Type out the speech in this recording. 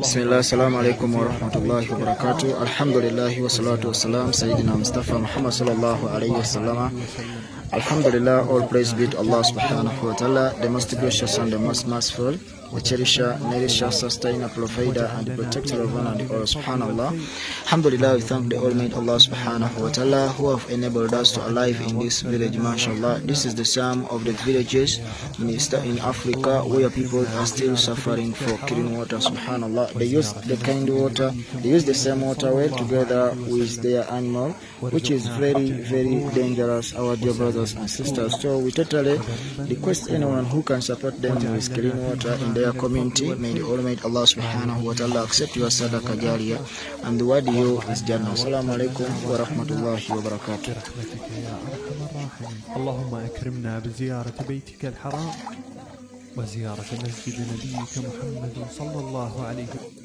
Bismillah, assalamu alaikum wa rahmatullahi wa barakatuh. Alhamdulillah wa salatu wa salam Sayyidina Mustafa Muhammad sallallahu alayhi wa sallam. Alhamdulillah, all praise be to Allah subhanahu wa ta'ala, the most gracious and the most merciful, the cherisher, nourisher, sustainer, provider, and the protector of one and all, subhanallah. Alhamdulillah, we thank the Almighty Allah subhanahu wa ta'ala who have enabled us to alive in this village, mashallah. This is the sum of the villages in Africa where people are still suffering for clean water, subhanallah. They use the kind water, they use the same water well together with their animal, which is very, very dangerous, our dear brothers and sisters. So we totally request anyone who can support them with clean water in their community. May the Almighty Allah subhanahu wa ta'ala accept your sadaqah jariyah, and the word you is Jannah. Assalamu alaikum wa rahmatullahi wa barakatuh. اللهم أكرمنا بزيارة بيتك الحرام وزيارة مسجد نبيك محمد صلى الله عليه وسلم.